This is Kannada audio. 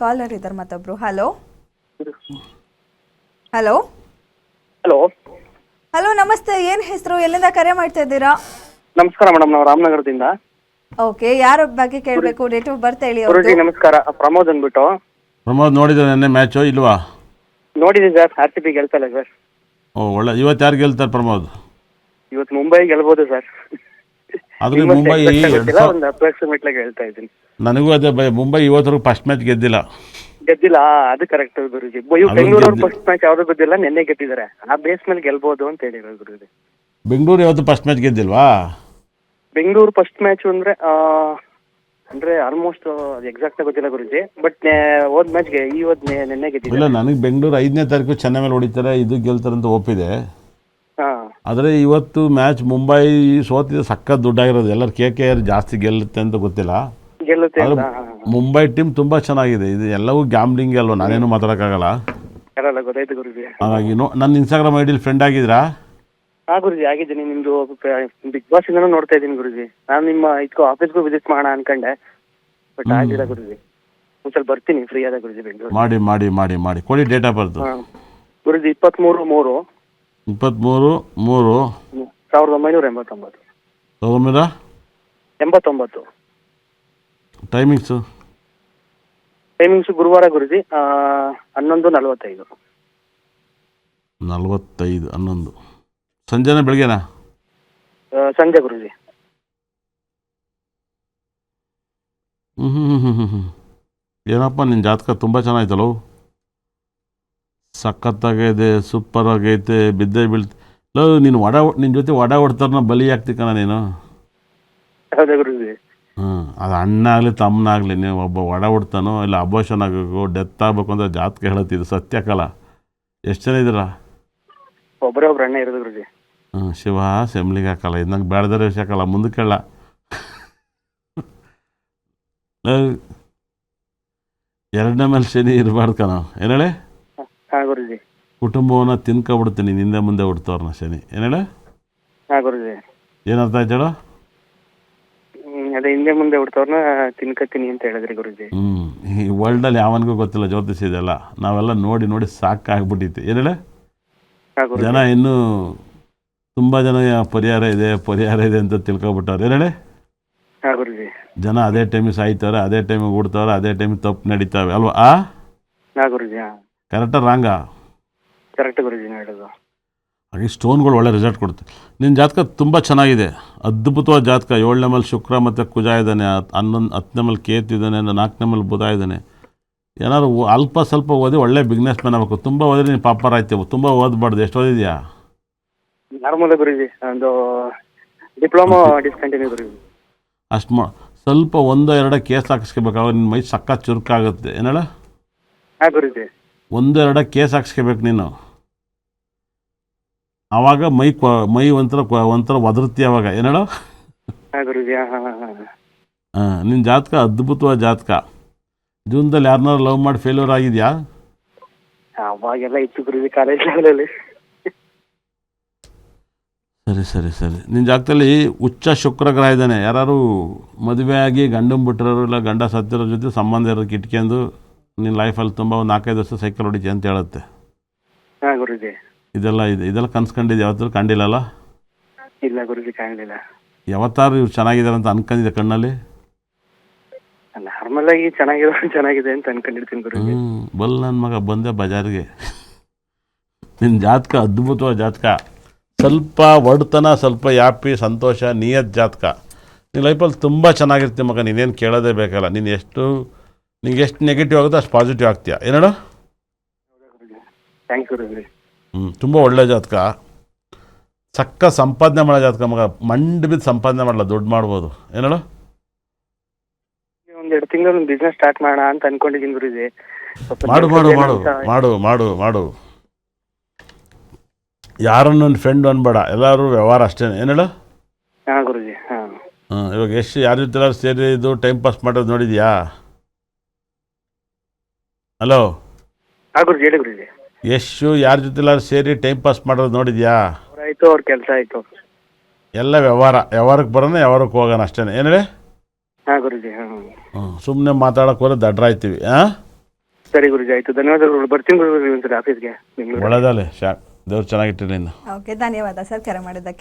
ಕಾಲರ್ ಇದ್ದಾರೆ ಮತ್ತೊಬ್ರು. ಹಲೋ ಹಲೋ ಹಲೋ ಹಲೋ ನಮಸ್ತೆ. ಏನು ಹೆಸರು, ಎಲ್ಲಿಂದ ಕರೆ ಮಾಡ್ತಾ ಇದ್ದೀರಾ? ನಮಸ್ಕಾರ ಮೇಡಮ್, ನಾವು ರಾಮನಗರದಿಂದ. ಓಕೆ, ಯಾರ ಬಗ್ಗೆ ಕೇಳಬೇಕು? ಡೇಟ್ ಆಫ್ ಬರ್ತ್ ಹೇಳಿ ಗುರುಜಿ ಅವ್ರದ್ದು. ನಮಸ್ಕಾರ. ಪ್ರಮೋದ್ ಅಂದ್ಬಿಟ್ಟು. ಪ್ರಮೋದ್ ನೋಡಿದ್ರೆ ನೆನ್ನೆ ಮ್ಯಾಚು ಇಲ್ವಾ? ನೋಡಿದ್ದೀನಿ ಸರ್, RCB ಗೆಲ್ತಲ್ಲ ಸರ್. ಓ ಒಳ್ಳೆ. ಇವತ್ತು ಯಾರು ಗೆಲ್ತಾರೆ ಪ್ರಮೋದ್? ಇವತ್ತು ಮುಂಬೈ ಗೆಲ್ಬೋದು ಸರ್. ಆದರೆ ಮುಂಬೈ ಒಂದು ಅಪ್ರಾಕ್ಸಿಮೇಟ್ಲಿ ಹೇಳ್ತಾ ಇದ್ದೀನಿ. ನನಗೂ ಅದೇ ಭಯ. ಮುಂಬೈ ಇವತ್ತರೆಗೂ ಫಸ್ಟ್ ಮ್ಯಾಚ್ ಗೆದ್ದಿಲ್ಲ. ಗೆದ್ದಿಲ್ಲ, ಅದು correct Guruji. Bengaluru first match ಯಾವ್ದು ಗೆದ್ದಿಲ್ಲ, ನಿನ್ನೆ ಗೆದ್ದಿದ್ದಾರೆ. ಆ ಬೇಸ್ ಮೇಲೆ ಗೆಲ್ಬೋದು ಅಂತ ಹೇಳಿದ್ರು ಗುರುಜಿ. ಬೆಂಗಳೂರು ಯಾವತ್ತು ಫಸ್ಟ್ ಮ್ಯಾಚ್ ಗೆದ್ದಿಲ್ವಾ? ಬೆಂಗಳೂರು ಫಸ್ಟ್ ಮ್ಯಾಚ್ ಅಂದ್ರೆ ಆಲ್ಮೋಸ್ಟ್ ಅದು ಎಕ್ಸಾಕ್ಟ್ ಗೊತ್ತಿಲ್ಲ ಗುರುಜಿ. ಬಟ್ ಹೋದ್ ಮ್ಯಾಚ್ಗೆ ನಿನ್ನೆ ಇಲ್ಲ, ಗೆದ್ದಿಲ್ಲ. ನನಗೆ ಬೆಂಗಳೂರು 5ನೇ ತಾರೀಕು ಚೆನ್ನೈ ಮೇಲೆ ಹೊಡಿತಾರೆ, ಇದು ಗೆಲ್ತಾರೆ ಅಂತ ಒಪ್ಪಿದೆ. ಹಾ ಆದರೆ ಇವತ್ತು ಮ್ಯಾಚ್ ಮುಂಬೈ ಸೋತಿದೆ, ಸಖತ್ ದುಡ್ಡಾಗಿರೋದು. ಎಲ್ಲರೂ KKR ಜಾಸ್ತಿ ಗೆಲ್ಲುತ್ತೆ ಅಂತ ಗೊತ್ತಿಲ್ಲ. ಗೆಲ್ಲುತ್ತೆ ಆದ್ರೆ ಅಂತ. ಮುಂಬೈ ಟೀಮ್ ತುಂಬ ಚೆನ್ನಾಗಿದೆ. ಇದು ಎಲ್ಲವೂ ಗ್ಯಾಮ್ಲಿಂಗ್ ಅಲ್ವ, ನಾನೇನು ಮಾತಾಡೋಕ್ಕಾಗಲ್ಲ. ಯಾರಲ್ಲ ಗೊತ್ತಾಯ್ತು ಗುರುಜಿ. ಹಾಗಾಗಿ ನನ್ನ ಇನ್ಸ್ಟಾಗ್ರಾಮ್ ಐಡಿಲಿ ಫ್ರೆಂಡ್ ಆಗಿದ್ರಾ? ಹಾ ಗುರುಜಿ, ಆಗಿದ್ದೀನಿ. ನಿಮ್ದು ಬಿಗ್ ಬಾಸ್ ಇಂದನೂ ನೋಡ್ತಾ ಇದ್ದೀನಿ ಗುರುಜಿ. ನಾನು ನಿಮ್ಮ ಆಫೀಸ್ಗೂ ವಿಸಿಟ್ ಮಾಡೋಣ ಅನ್ಕೊಂಡೆ, ಬಟ್ ಆಗಿಲ್ಲ ಗುರುಜಿ. ಒಂದ್ಸಲ ಬರ್ತೀನಿ ಫ್ರೀ ಆದ ಗುರುಜಿ ಬೆಂಗಳೂರು. ಮಾಡಿ ಮಾಡಿ ಮಾಡಿ ಮಾಡಿ ಕೊಡಿ date of birth. Guruji 23/3/1989. 23/3/1989. Timings ಗುರುವಾರ ಗುರುಜಿ 11:45. 11 ಸಂಜೆನಾ ಬೆಳಗ್ಗೆನಾ? ಸಂಜೆ ಗುರುಜಿ. ಏನಪ್ಪ ನಿನ್ನ ಜಾತಕ ತುಂಬ ಚೆನ್ನಾಯ್ತಲ್ಲ, ಸಖತ್ತಾಗೈತೆ, ಸೂಪರ್ ಆಗೈತೆ, ಬಿದ್ದೇ ಬೀಳ್ತೆ. ನೀನು ನಿನ್ನ ಜೊತೆ ಹೊಡ್ತಾರನ್ನ ಬಲಿ ಆಗ್ತಿಕಣ ನೀನು. ಹೌದಾ ಗುರುಜಿ? ಅದು ಅಣ್ಣ ಆಗಲಿ ತಮ್ಮನಾಗಲಿ, ನೀವು ಒಬ್ಬ ಹೊಡ್ತಾನೋ ಇಲ್ಲ ಅಬೋಷನ್ ಆಗಬೇಕು, ಡೆತ್ ಆಗಬೇಕು ಅಂತ ಜಾತಕ ಹೇಳುತ್ತಿದ್ದು ಸತ್ಯಕಲ. ಎಷ್ಟು ಜನ ಇದ್ದೀರಾ? ಒಬ್ಬರೇ ಒಬ್ರು ಅಣ್ಣ ಇರೋದು ಗುರುಜಿ. ಶಿವ ಸೆಮ್ಲಿಗೆ ಹಾಕಲ್ಲ, ಇದು ನಂಗೆ ಬೇಡದರೆ ವಿಷಯ ಹಾಕಲ್ಲ, ಮುಂದಕ್ಕೆ ಹೇಳ. ಎರಡನೇ ಮೇಲೆ ಶನಿ ಇರಬಾರ್ದು ಕಣ. ಏನು ಹೇಳಿ? ಹಾ ಗುರುಜಿ. ಕುಟುಂಬವನ್ನು ತಿನ್ಕೊಬಿಡ್ತೀನಿ ಹಿಂದೆ ಮುಂದೆ ಹುಡ್ತವ್ರನ್ನ ಶನಿ. ಏನು ಹೇಳಿ? ಹಾ ಗುರುಜಿ. ಏನರ್ಥ ಆಯ್ತು ಹೇಳು? ಅದೇ ಹಿಂದೆ ಮುಂದೆ ಹುಡ್ತವ್ರನ್ನ ತಿನ್ಕತೀನಿ ಅಂತ ಹೇಳಿದ್ರಿ ಗುರುಜಿ. ಈ ವರ್ಲ್ಡಲ್ಲಿ ಯಾವನಿಗೂ ಗೊತ್ತಿಲ್ಲ ಜ್ಯೋತಿಷ ಇದೆಲ್ಲ. ನಾವೆಲ್ಲ ನೋಡಿ ನೋಡಿ ಸಾಕಾಗ್ಬಿಟ್ಟಿತ್ತು. ಏನು ಹೇಳಿ? ಜನ ಇನ್ನೂ ತುಂಬ ಜನ ಪರಿಹಾರ ಇದೆ ಅಂತ ತಿಳ್ಕೊಬಿಟ್ಟವ್ರು. ಏನು ಹೇಳಿ? ಜನ ಅದೇ ಟೈಮಿಗೆ ಸಾಯ್ತವ್ರೆ, ಅದೇ ಟೈಮಿಗೆ ಹುಡ್ತವ್ರೆ, ಅದೇ ಟೈಮಿಗೆ ತಪ್ಪು ನಡೀತಾವೆ ಅಲ್ವಾ? ಕರೆಕ್ಟಾ ರಾಂಗಾ? ಕರೆಕ್ಟ್ ಗುರುಜಿ ಹೇಳೋದು. ಹಾಗೆ ಸ್ಟೋನ್ಗಳು ಒಳ್ಳೆ ರಿಸಲ್ಟ್ ಕೊಡುತ್ತೆ. ನಿನ್ನ ಜಾತಕ ತುಂಬ ಚೆನ್ನಾಗಿದೆ, ಅದ್ಭುತವಾದ ಜಾತಕ. 7ನೇ ಮೇಲೆ ಶುಕ್ರ ಮತ್ತು ಕುಜ ಇದ್ದಾನೆ, 10ನೇ ಮೇಲೆ ಕೇತು ಇದ್ದಾನೆ, 4ನೇ ಮೇಲೆ ಬುಧ ಇದ್ದಾನೆ. ಏನಾದ್ರು ಅಲ್ಪ ಸ್ವಲ್ಪ ಓದಿ ಒಳ್ಳೆ ಬಿಸ್ನೆಸ್ ಮ್ಯಾನ್ ಆಗಬೇಕು. ತುಂಬ ಓದಿದ್ರೆ ನೀನು ಪಾಪರ್ ಆಯ್ತೇವೆ. ತುಂಬ ಓದಬಾರ್ದು. ಎಷ್ಟು ಓದಿದ್ಯಾ? ನಾರ್ಮಲ್ ಗುರುಜಿ, ಒಂದು ಡಿಪ್ಲೊಮಾ ಡಿಸ್ಕಂಟಿನ್ಯೂ ಗುರುಜಿ. ಅಷ್ಟು ಸ್ವಲ್ಪ 1-2 ಕೇಸ್ ಹಾಕಿಸ್ಕೋಬೇಕು, ಅವಾಗ ನಿನ್ನ ಮೈ ಸಕ್ಕ ಚುರುಕಾಗುತ್ತೆ. ಏನೇಳ? ಹಾಂ ಗುರುಜಿ. 1-2 ಕೇಸ್ ಹಾಕಿಸ್ಕೋಬೇಕು ನೀನು, ಆವಾಗ ಮೈ ಒಂಥರ ಒದರುತ್ತಿ ಅವಾಗ. ಏನೇಳ? ಹಾಂ ಗುರುಜಿ. ನಿನ್ನ ಜಾತಕ ಅದ್ಭುತವಾದ ಜಾತಕ. ಜೀವನದಲ್ಲಿ ಯಾರನ್ನಾರು ಲವ್ ಮಾಡಿ ಫೇಲ್ಯೂರ್ ಆಗಿದೆಯಾ? ಅವಾಗೆಲ್ಲ ಇತ್ತು ಗುರುಜಿ, ಕಾಲೇಜ್ ಲೆವೆಲಲ್ಲಿ. ಸರಿ. ನಿನ್ನ ಜಾತಕದಲ್ಲಿ ಉಚ್ಚ ಶುಕ್ರ ಗ್ರಹ ಇದ್ದಾನೆ. ಯಾರು ಮದುವೆ ಆಗಿ ಗಂಡನ ಬಿಟ್ಟಿರೋರು ಇಲ್ಲ ಗಂಡ ಸತ್ತಿರೋ ಜೊತೆ ಸಂಬಂಧ ಇರೋದಕ್ಕೆ ಇಟ್ಕೊಂಡು ನಿನ್ನ ಲೈಫಲ್ಲಿ ತುಂಬ ಒಂದು 4-5 ವರ್ಷ ಸೈಕಲ್ ಹೊಡಿತೀಯ ಅಂತ ಹೇಳುತ್ತೆ. ಹಾಂ ಗುರುಜಿ. ಇದೆಲ್ಲ ಕನ್ಸ್ಕೊಂಡಿದ್ದು ಯಾವತ್ತೂ ಕಂಡಿಲ್ಲಲ್ಲ? ಇಲ್ಲ ಗುರುಜಿ, ಕಾಣಲಿಲ್ಲ. ಯಾವತ್ತಾರು ಇವ್ರು ಚೆನ್ನಾಗಿದ್ದಾರೆ ಅಂತ ಅನ್ಕೊಂಡಿದ್ದೆ ಕಣ್ಣಲ್ಲಿ? ನಾರ್ಮಲ್ ಆಗಿ ಚೆನ್ನಾಗಿದೆ ಅಂತ ಅನ್ಕೊಂಡಿರ್ತೀನಿ ಗುರುಜಿ. ಬಲ್ ನನ್ನ ಮಗ ಬಂದೆ ಬಜಾರಿಗೆ. ನಿನ್ನ ಜಾತಕ ಅದ್ಭುತವಾದ ಜಾತಕ. ಸ್ವಲ್ಪ ಒಡ್ತನ, ಸ್ವಲ್ಪ ಯಾಪಿ, ಸಂತೋಷ, ನಿಯತ್ ಜಾತಕ. ನಿನ್ನ ಲೈಫಲ್ಲಿ ತುಂಬ ಚೆನ್ನಾಗಿರ್ತೀವಿ ಮಗ. ನೀನೇನು ಕೇಳೋದೇ ಬೇಕಲ್ಲ. ನಿಂಗೆ ಎಷ್ಟು ನೆಗೆಟಿವ್ ಆಗುತ್ತೋ ಅಷ್ಟು ಪಾಸಿಟಿವ್ ಆಗ್ತೀಯ. ಏನೇಳು? ಥ್ಯಾಂಕ್ಸ್ ಗುರುಜಿ. ತುಂಬ ಒಳ್ಳೆ ಜಾತಕ. ಸಕ್ಕ ಸಂಪಾದನೆ ಮಾಡೋ ಜಾತಕ ಮಗ. ಮಂಡ್ ಬಿದ್ದು ಸಂಪಾದನೆ ಮಾಡಲ್ಲ, ದುಡ್ಡು ಮಾಡ್ಬೋದು. ಏನೇಳು? 1-2 ತಿಂಗಳು ಒಂದು ಬಿಸ್ನೆಸ್ ಸ್ಟಾರ್ಟ್ ಮಾಡೋಣ ಅಂತ ಅನ್ಕೊಂಡಿದ್ದೀನಿ ಗುರುಜಿ. ಮಾಡು. ಯಾರನ್ನು ಫ್ರೆಂಡ್ ಅನ್ಬೇಡ, ಎಲ್ಲರೂ ವ್ಯವಹಾರ ಅಷ್ಟೇ. ಏನೇಳು? ಹಾಂ ಗುರುಜಿ. ಇವಾಗ ಎಷ್ಟು ಯಾರ ಜೊತೆ ಸೇರಿ ಇದು ಟೈಮ್ ಪಾಸ್ ಮಾಡೋದು ನೋಡಿದ್ಯಾ? ಹಲೋ? ಹಾಂ ಗುರುಜಿ, ಹೇಳಿ ಗುರುಜಿ. ಎಷ್ಟು ಯಾರ ಜೊತೆ ಸೇರಿ ಟೈಮ್ ಪಾಸ್ ಮಾಡೋದು ನೋಡಿದ್ಯಾ? ಅವ್ರಾಯ್ತು, ಅವ್ರ ಕೆಲಸ ಆಯಿತು. ಎಲ್ಲ ವ್ಯವಹಾರಕ್ಕೆ ಬರೋಣ, ವ್ಯವಹಾರಕ್ಕೆ ಹೋಗೋಣ ಅಷ್ಟೇ. ಏನು ಹೇಳಿ? ಹಾಂ ಗುರುಜಿ. ಸುಮ್ಮನೆ ಮಾತಾಡೋಕೆ ಹೋದ್ರೆ ದಡ್ರಾಯ್ತೀವಿ. ಹಾಂ ಸರಿ ಗುರುಜಿ, ಆಯ್ತು, ಧನ್ಯವಾದಗಳು. ಬರ್ತೀನಿ ಗುರುಜಿ ಒಂದ್ಸರಿ ಆಫೀಸ್ಗೆ ಬೆಂಗಳೂರು. ಒಳ್ಳೆದಾಗಲಿ, ದೇವ್ರು ಚೆನ್ನಾಗಿಟ್ಟಿರಲಿ ಇನ್ನು. ಓಕೆ, ಧನ್ಯವಾದ ಸರ್ ಕರೆ ಮಾಡಿದ್ದಕ್ಕೆ.